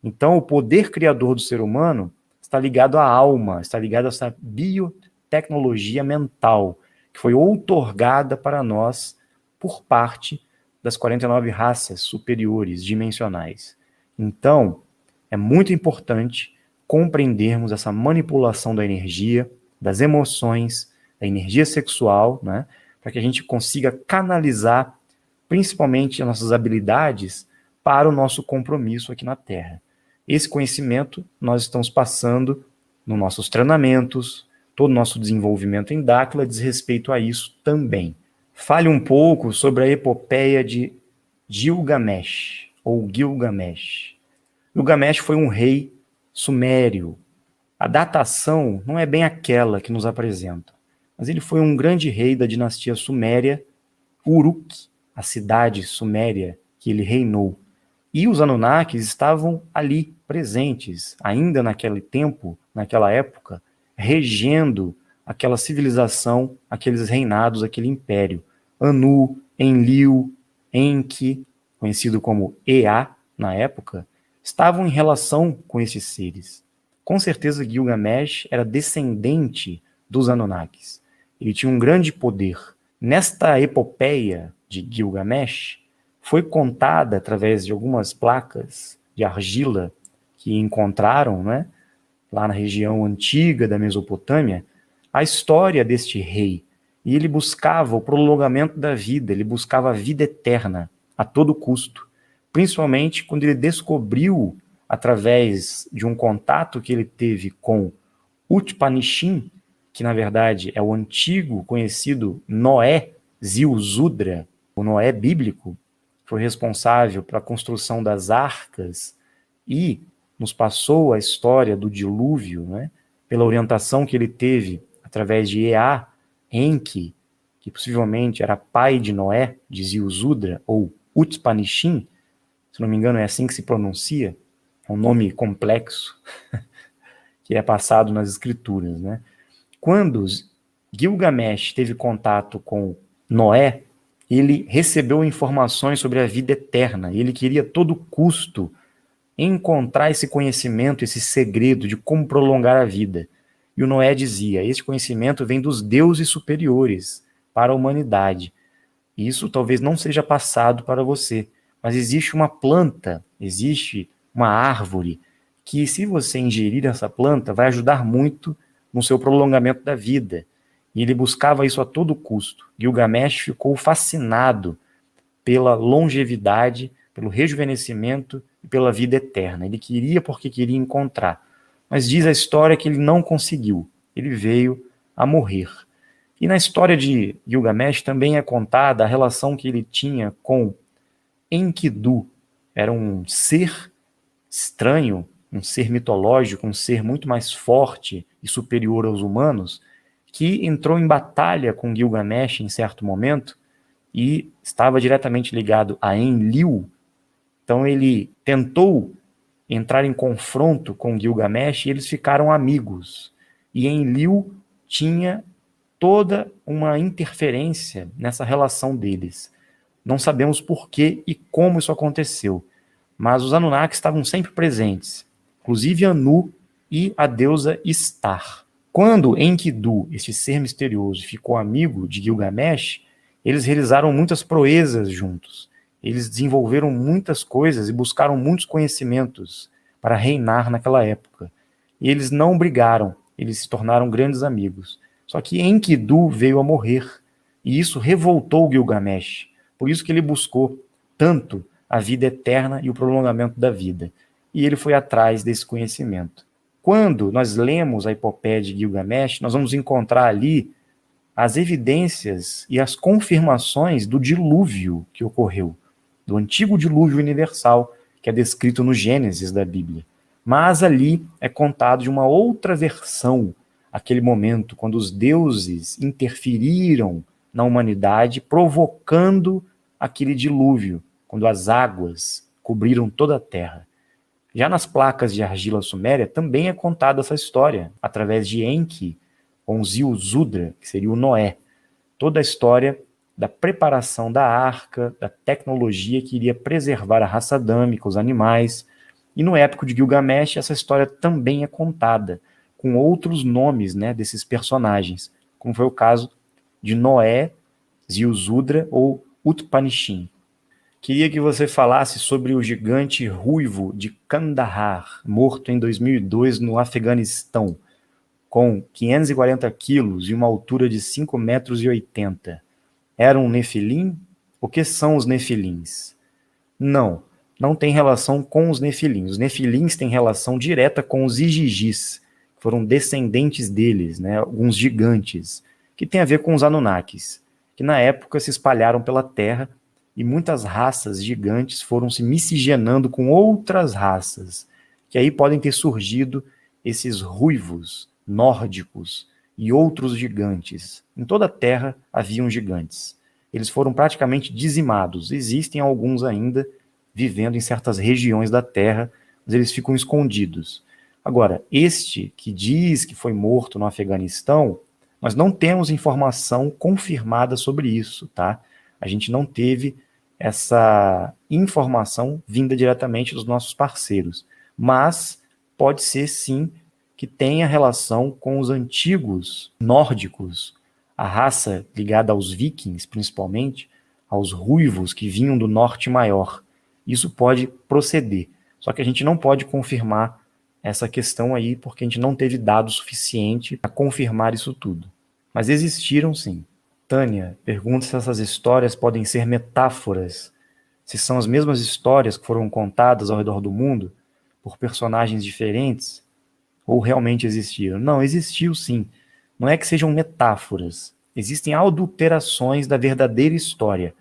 Então, o poder criador do ser humano está ligado à alma, está ligado a essa biotecnologia mental, que foi outorgada para nós por parte das 49 raças superiores dimensionais. Então, é muito importante compreendermos essa manipulação da energia, das emoções, da energia sexual, né, para que a gente consiga canalizar principalmente as nossas habilidades para o nosso compromisso aqui na Terra. Esse conhecimento nós estamos passando nos nossos treinamentos, todo o nosso desenvolvimento em Dáquila diz respeito a isso também. Fale um pouco sobre a epopeia de Gilgamesh, ou Gilgamesh. Gilgamesh foi um rei sumério. A datação não é bem aquela que nos apresenta, mas ele foi um grande rei da dinastia suméria, Uruk, a cidade suméria que ele reinou. E os Anunnakis estavam ali, presentes, ainda naquele tempo, naquela época, regendo aquela civilização, aqueles reinados, aquele império. Anu, Enlil, Enki, conhecido como Ea na época, estavam em relação com esses seres. Com certeza Gilgamesh era descendente dos Anunnakis. Ele tinha um grande poder. Nesta epopeia de Gilgamesh, foi contada através de algumas placas de argila que encontraram, né, lá na região antiga da Mesopotâmia, a história deste rei. E ele buscava o prolongamento da vida, ele buscava a vida eterna a todo custo. Principalmente quando ele descobriu, através de um contato que ele teve com Utpanishim, que na verdade é o antigo conhecido Noé Ziusudra, o Noé bíblico, foi responsável pela construção das arcas e nos passou a história do dilúvio, né, pela orientação que ele teve através de Ea, Enki, que possivelmente era pai de Noé, de Ziusudra, ou Utpanishim, se não me engano é assim que se pronuncia, é um nome complexo, que é passado nas escrituras, né? Quando Gilgamesh teve contato com Noé, ele recebeu informações sobre a vida eterna, e ele queria a todo custo encontrar esse conhecimento, esse segredo de como prolongar a vida. E o Noé dizia, esse conhecimento vem dos deuses superiores para a humanidade. E isso talvez não seja passado para você, mas existe uma planta, existe uma árvore, que se você ingerir essa planta, vai ajudar muito no seu prolongamento da vida. E ele buscava isso a todo custo. Gilgamesh ficou fascinado pela longevidade, pelo rejuvenescimento e pela vida eterna. Ele queria porque queria encontrar. Mas diz a história que ele não conseguiu. Ele veio a morrer. E na história de Gilgamesh também é contada a relação que ele tinha com Enkidu. Era um ser estranho, um ser mitológico, um ser muito mais forte e superior aos humanos, que entrou em batalha com Gilgamesh em certo momento e estava diretamente ligado a Enlil. Então ele tentou entrar em confronto com Gilgamesh e eles ficaram amigos. E Enlil tinha toda uma interferência nessa relação deles. Não sabemos por que e como isso aconteceu, mas os Anunnakis estavam sempre presentes, inclusive Anu e a deusa Istar. Quando Enkidu, este ser misterioso, ficou amigo de Gilgamesh, eles realizaram muitas proezas juntos. Eles desenvolveram muitas coisas e buscaram muitos conhecimentos para reinar naquela época. E eles não brigaram, eles se tornaram grandes amigos. Só que Enkidu veio a morrer, e isso revoltou Gilgamesh. Por isso que ele buscou tanto a vida eterna e o prolongamento da vida. E ele foi atrás desse conhecimento. Quando nós lemos a epopeia de Gilgamesh, nós vamos encontrar ali as evidências e as confirmações do dilúvio que ocorreu, do antigo dilúvio universal, que é descrito no Gênesis da Bíblia. Mas ali é contado de uma outra versão, aquele momento quando os deuses interferiram na humanidade, provocando aquele dilúvio, quando as águas cobriram toda a terra. Já nas placas de argila suméria também é contada essa história, através de Enki, com Ziusudra, que seria o Noé. Toda a história da preparação da arca, da tecnologia que iria preservar a raça adâmica, os animais. E no épico de Gilgamesh, essa história também é contada, com outros nomes, né, desses personagens, como foi o caso de Noé, Ziusudra ou Utpanishim. Queria que você falasse sobre o gigante ruivo de Kandahar, morto em 2002 no Afeganistão, com 540 quilos e uma altura de 5,80 metros. Era um nefilim? O que são os nefilins? Não, não tem relação com os nefilins. Os nefilins têm relação direta com os igigis, que foram descendentes deles, né, alguns gigantes, que tem a ver com os Anunnakis, que na época se espalharam pela Terra e muitas raças gigantes foram se miscigenando com outras raças, que aí podem ter surgido esses ruivos nórdicos e outros gigantes. Em toda a Terra haviam gigantes. Eles foram praticamente dizimados. Existem alguns ainda vivendo em certas regiões da Terra, mas eles ficam escondidos. Agora, este que diz que foi morto no Afeganistão, nós não temos informação confirmada sobre isso, tá? A gente não teve essa informação vinda diretamente dos nossos parceiros, mas pode ser sim que tenha relação com os antigos nórdicos, a raça ligada aos vikings, principalmente, aos ruivos que vinham do norte maior. Isso pode proceder, só que a gente não pode confirmar essa questão aí, porque a gente não teve dado suficiente para confirmar isso tudo. Mas existiram sim. Tânia pergunta se essas histórias podem ser metáforas, se são as mesmas histórias que foram contadas ao redor do mundo por personagens diferentes, ou realmente existiram. Não, existiu sim. Não é que sejam metáforas. Existem adulterações da verdadeira história.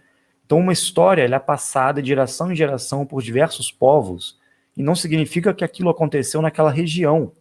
Então, uma história ela é passada de geração em geração por diversos povos, e não significa que aquilo aconteceu naquela região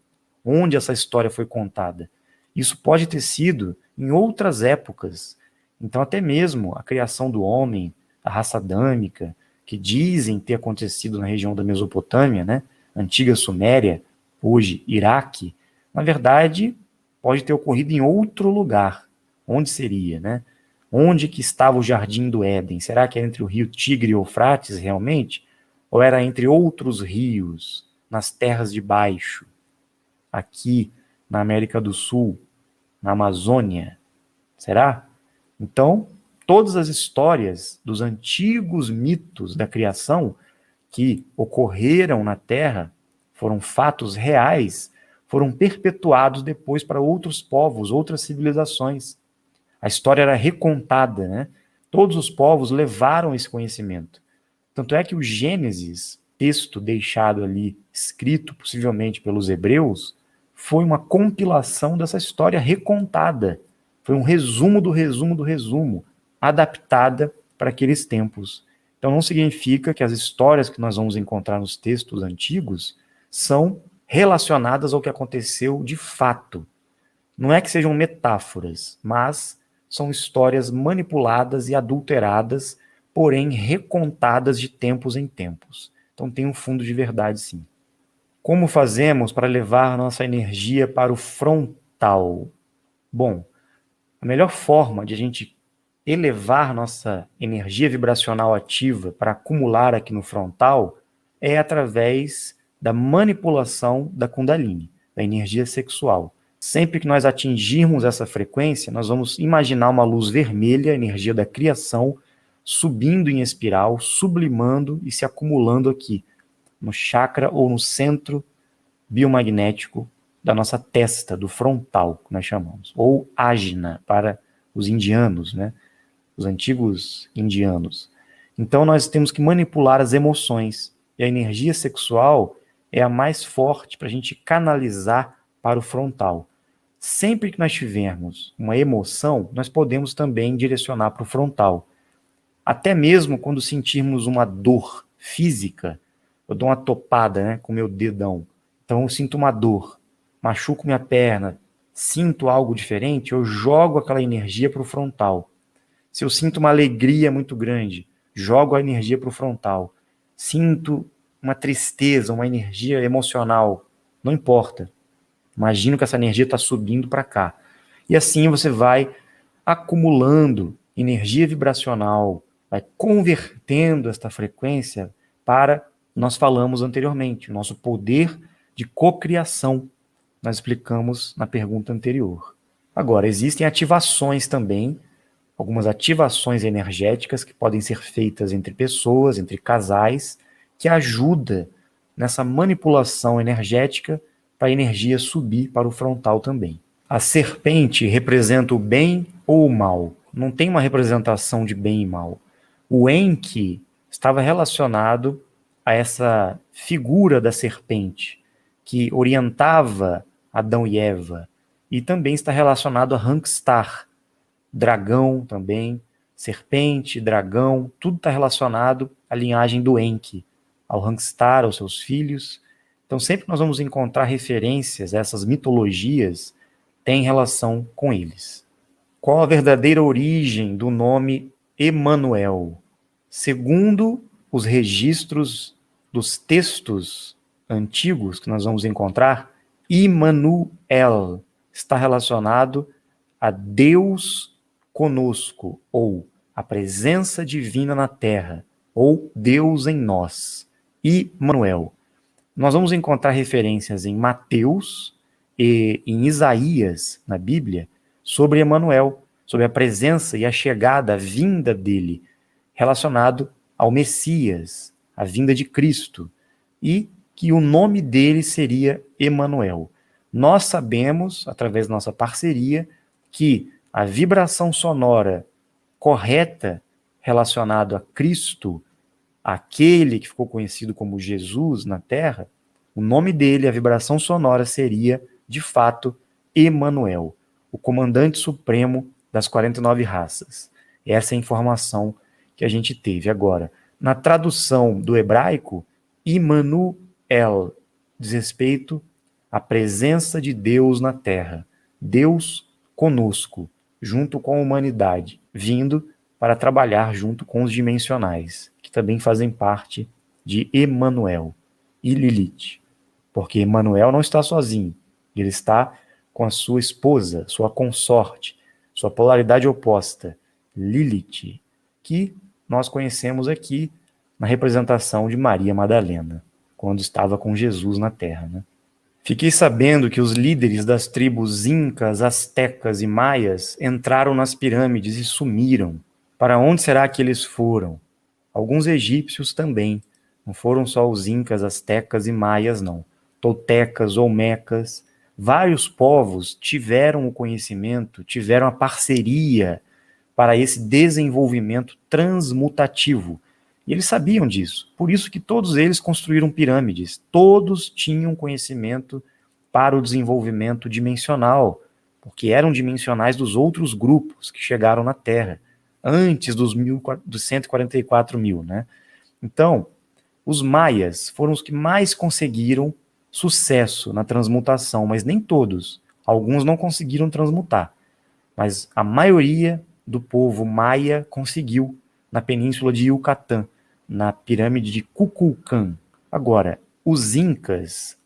onde essa história foi contada. Isso pode ter sido em outras épocas. Então, até mesmo a criação do homem, a raça adâmica, que dizem ter acontecido na região da Mesopotâmia, né, antiga Suméria, hoje Iraque, na verdade, pode ter ocorrido em outro lugar. Onde seria, né? Onde que estava o Jardim do Éden? Será que era entre o rio Tigre e Eufrates, realmente? Ou era entre outros rios, nas terras de baixo, aqui na América do Sul, na Amazônia? Será? Então, todas as histórias dos antigos mitos da criação que ocorreram na Terra, foram fatos reais, foram perpetuados depois para outros povos, outras civilizações. A história era recontada, né? Todos os povos levaram esse conhecimento. Tanto é que o Gênesis, texto deixado ali, escrito possivelmente pelos hebreus, foi uma compilação dessa história recontada. Foi um resumo do resumo do resumo, adaptada para aqueles tempos. Então não significa que as histórias que nós vamos encontrar nos textos antigos são relacionadas ao que aconteceu de fato. Não é que sejam metáforas, mas são histórias manipuladas e adulteradas, porém recontadas de tempos em tempos. Então tem um fundo de verdade, sim. Como fazemos para levar nossa energia para o frontal? Bom, a melhor forma de a gente elevar nossa energia vibracional ativa para acumular aqui no frontal é através da manipulação da Kundalini, da energia sexual. Sempre que nós atingirmos essa frequência, nós vamos imaginar uma luz vermelha, a energia da criação, subindo em espiral, sublimando e se acumulando aqui, no chakra ou no centro biomagnético da nossa testa, do frontal, que nós chamamos, ou ágina para os indianos, né? Os antigos indianos. Então nós temos que manipular as emoções, e a energia sexual é a mais forte para a gente canalizar para o frontal. Sempre que nós tivermos uma emoção, nós podemos também direcionar para o frontal. Até mesmo quando sentirmos uma dor física, eu dou uma topada, né, com o meu dedão. Então eu sinto uma dor, machuco minha perna, sinto algo diferente, eu jogo aquela energia para o frontal. Se eu sinto uma alegria muito grande, jogo a energia para o frontal. Sinto uma tristeza, uma energia emocional, não importa. Imagino que essa energia está subindo para cá. E assim você vai acumulando energia vibracional vai convertendo esta frequência para, nós falamos anteriormente, o nosso poder de cocriação. Nós explicamos na pergunta anterior. Agora, existem ativações também, algumas ativações energéticas que podem ser feitas entre pessoas, entre casais, que ajuda nessa manipulação energética para a energia subir para o frontal também. A serpente representa o bem ou o mal? Não tem uma representação de bem e mal. O Enki estava relacionado a essa figura da serpente que orientava Adão e Eva, e também está relacionado a Hangstar, dragão também, serpente, dragão, tudo está relacionado à linhagem do Enki, ao Hangstar, aos seus filhos. Então sempre nós vamos encontrar referências a essas mitologias, tem relação com eles. Qual a verdadeira origem do nome Emanuel? Segundo os registros dos textos antigos que nós vamos encontrar, Immanuel está relacionado a Deus conosco, ou a presença divina na Terra, ou Deus em nós. Immanuel. Nós vamos encontrar referências em Mateus e em Isaías, na Bíblia, sobre Emanuel, sobre a presença e a chegada, a vinda dele, relacionado ao Messias, a vinda de Cristo, e que o nome dele seria Emanuel. Nós sabemos, através da nossa parceria, que a vibração sonora correta relacionada a Cristo, aquele que ficou conhecido como Jesus na Terra, o nome dele, a vibração sonora seria, de fato, Emanuel, o comandante supremo das 49 raças. Essa é a informação que a gente teve. Agora, na tradução do hebraico, Immanuel diz respeito à presença de Deus na Terra. Deus conosco, junto com a humanidade, vindo para trabalhar junto com os dimensionais, que também fazem parte de Emanuel e Lilith. Porque Emanuel não está sozinho, ele está com a sua esposa, sua consorte, sua polaridade oposta, Lilith, que nós conhecemos aqui na representação de Maria Madalena, quando estava com Jesus na Terra, né? Fiquei sabendo que os líderes das tribos incas, astecas e maias entraram nas pirâmides e sumiram. Para onde será que eles foram? Alguns egípcios também. Não foram só os incas, astecas e maias, não. Toltecas, olmecas. Vários povos tiveram o conhecimento, tiveram a parceria para esse desenvolvimento transmutativo. E eles sabiam disso. Por isso que todos eles construíram pirâmides. Todos tinham conhecimento para o desenvolvimento dimensional, porque eram dimensionais dos outros grupos que chegaram na Terra, antes dos 144 mil, né? Então, os maias foram os que mais conseguiram sucesso na transmutação, mas nem todos. Alguns não conseguiram transmutar, mas a maioria do povo maia conseguiu na península de Yucatán, na pirâmide de Kukulcán. Agora, os incas,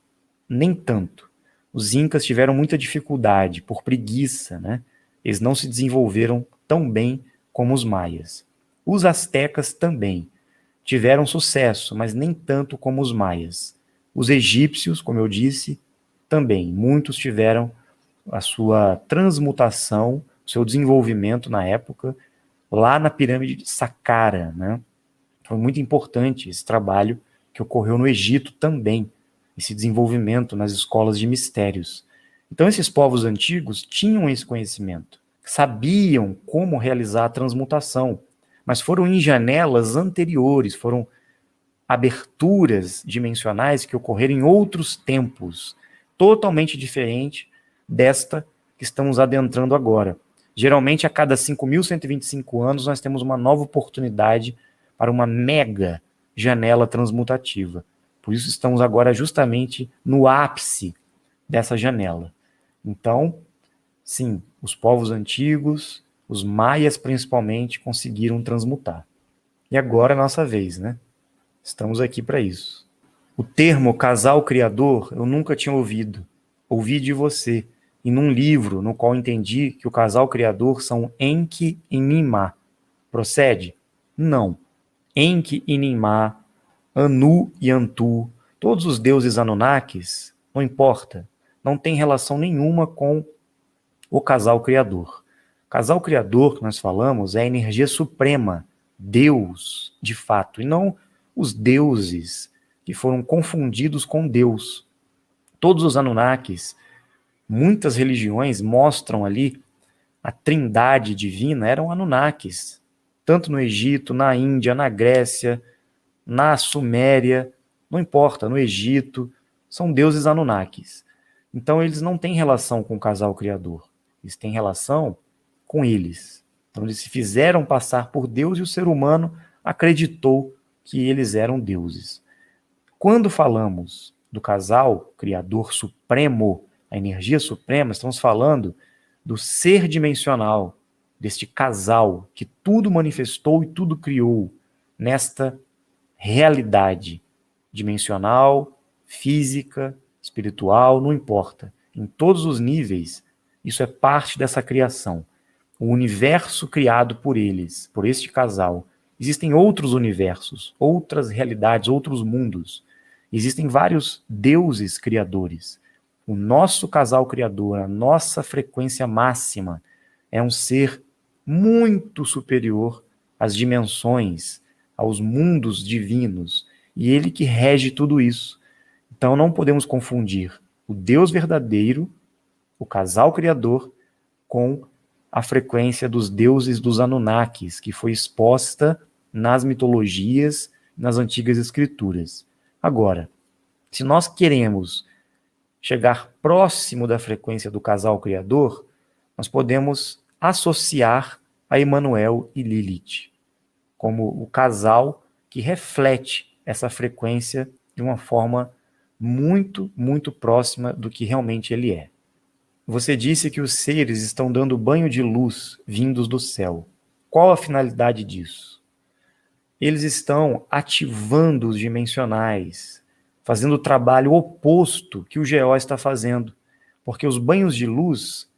nem tanto. Os incas tiveram muita dificuldade por preguiça, né? Eles não se desenvolveram tão bem como os maias. Os astecas também tiveram sucesso, mas nem tanto como os maias. Os egípcios, como eu disse, também. Muitos tiveram a sua transmutação, o seu desenvolvimento na época, lá na pirâmide de Saqqara, né? Foi muito importante esse trabalho que ocorreu no Egito também, esse desenvolvimento nas escolas de mistérios. Então esses povos antigos tinham esse conhecimento, sabiam como realizar a transmutação, mas foram em janelas anteriores, foram aberturas dimensionais que ocorreram em outros tempos, totalmente diferente desta que estamos adentrando agora. Geralmente, a cada 5.125 anos, nós temos uma nova oportunidade para uma mega janela transmutativa. Por isso estamos agora justamente no ápice dessa janela. Então, sim, os povos antigos, os maias principalmente, conseguiram transmutar. E agora é a nossa vez, né? Estamos aqui para isso. O termo casal criador eu nunca tinha ouvido. Ouvi de você, e num livro no qual entendi que o casal criador são Enki e Ninmah. Procede? Não. Enki e Ninmah, Anu e Antu, todos os deuses Anunnakis, não importa, não tem relação nenhuma com o casal criador. O casal criador que nós falamos é a energia suprema, Deus, de fato, e não os deuses que foram confundidos com Deus. Todos os Anunnakis, muitas religiões mostram ali a trindade divina, eram Anunnakis, tanto no Egito, na Índia, na Grécia, na Suméria, não importa, no Egito, são deuses Anunnakis. Então eles não têm relação com o casal criador, eles têm relação com eles. Então eles se fizeram passar por Deus e o ser humano acreditou que eles eram deuses. Quando falamos do casal criador supremo, a energia suprema, estamos falando do ser dimensional, deste casal que tudo manifestou e tudo criou nesta realidade dimensional, física, espiritual, não importa. Em todos os níveis, isso é parte dessa criação. O universo criado por eles, por este casal. Existem outros universos, outras realidades, outros mundos. Existem vários deuses criadores. O nosso casal criador, a nossa frequência máxima, é um ser muito superior às dimensões, aos mundos divinos, e ele que rege tudo isso. Então não podemos confundir o Deus verdadeiro, o casal criador, com a frequência dos deuses dos Anunnakis, que foi exposta nas mitologias, nas antigas escrituras. Agora, se nós queremos chegar próximo da frequência do casal criador, nós podemos associar a Emanuel e Lilith como o casal que reflete essa frequência de uma forma muito, muito próxima do que realmente ele é. Você disse que os seres estão dando banho de luz vindos do céu. Qual a finalidade disso? Eles estão ativando os dimensionais, fazendo o trabalho oposto que o GO está fazendo, porque os banhos de luz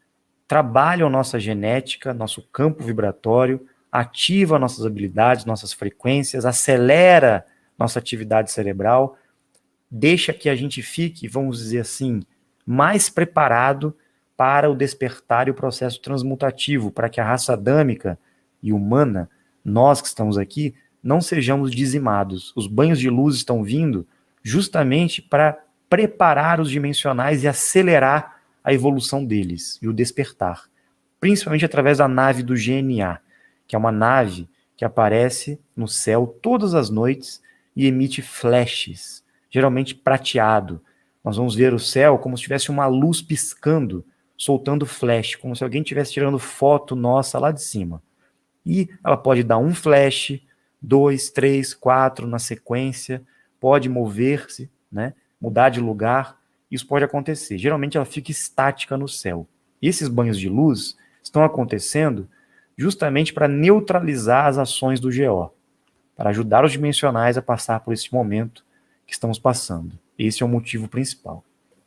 trabalham nossa genética, nosso campo vibratório, ativa nossas habilidades, nossas frequências, acelera nossa atividade cerebral, deixa que a gente fique, vamos dizer assim, mais preparado para o despertar e o processo transmutativo, para que a raça adâmica e humana, nós que estamos aqui, não sejamos dizimados. Os banhos de luz estão vindo justamente para preparar os dimensionais e acelerar a evolução deles e o despertar, principalmente através da nave do GNA, que é uma nave que aparece no céu todas as noites e emite flashes, geralmente prateado. Nós vamos ver o céu como se tivesse uma luz piscando, soltando flash, como se alguém estivesse tirando foto nossa lá de cima. E ela pode dar um flash, 2, 3, 4 na sequência, pode mover-se, né, mudar de lugar, isso pode acontecer. Geralmente ela fica estática no céu. E esses banhos de luz estão acontecendo justamente para neutralizar as ações do GO, para ajudar os dimensionais a passar por esse momento que estamos passando. Esse é o motivo principal.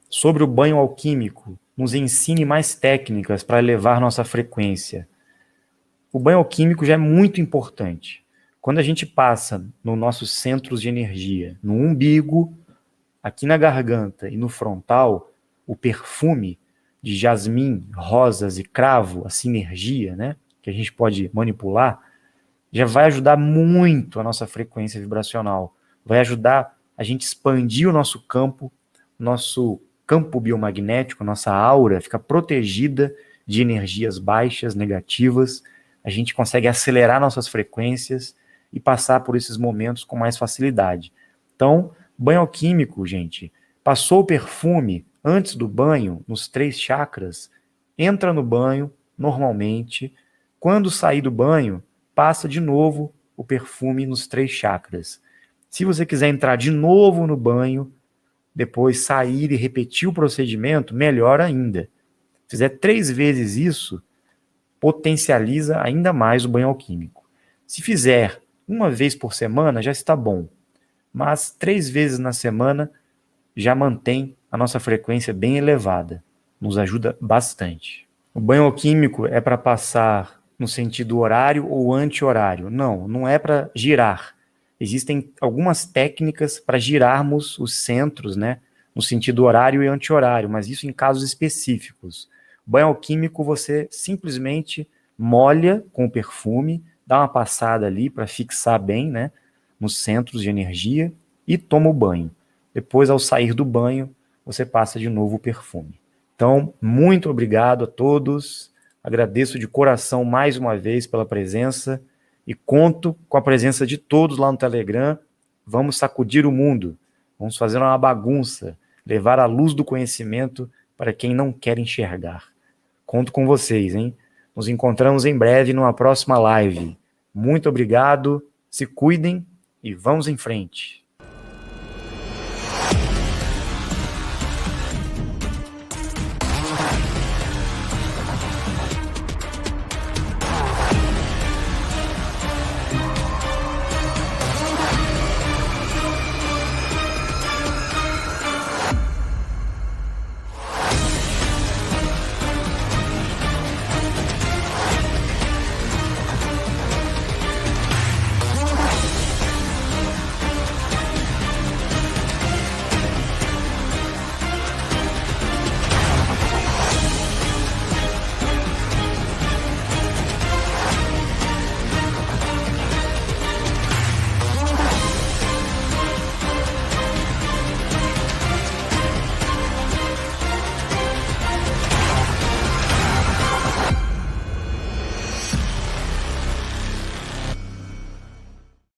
Sobre o banho alquímico, nos ensine mais técnicas para elevar nossa frequência. O banho alquímico já é muito importante. Quando a gente passa nos nossos centros de energia, no umbigo, aqui na garganta e no frontal, o perfume de jasmim, rosas e cravo, a sinergia, né, que a gente pode manipular, já vai ajudar muito a nossa frequência vibracional. Vai ajudar a gente expandir o nosso campo biomagnético, nossa aura fica protegida de energias baixas, negativas. A gente consegue acelerar nossas frequências e passar por esses momentos com mais facilidade. Então, banho alquímico, gente, passou o perfume antes do banho, nos 3 chakras, entra no banho normalmente. Quando sair do banho, passa de novo o perfume nos 3 chakras. Se você quiser entrar de novo no banho, depois sair e repetir o procedimento, melhor ainda. Se fizer 3 vezes isso, potencializa ainda mais o banho alquímico. Se fizer 1 vez por semana, já está bom. Mas 3 vezes na semana já mantém a nossa frequência bem elevada. Nos ajuda bastante. O banho alquímico é para passar no sentido horário ou anti-horário. Não, não é para girar. Existem algumas técnicas para girarmos os centros, né, no sentido horário e anti-horário, mas isso em casos específicos. Banho alquímico, você simplesmente molha com o perfume, dá uma passada ali para fixar bem, né, nos centros de energia e toma o banho. Depois, ao sair do banho, você passa de novo o perfume. Então, muito obrigado a todos. Agradeço de coração mais uma vez pela presença e conto com a presença de todos lá no Telegram. Vamos sacudir o mundo. Vamos fazer uma bagunça, levar a luz do conhecimento para quem não quer enxergar. Conto com vocês, hein? Nos encontramos em breve numa próxima live. Muito obrigado, se cuidem e vamos em frente.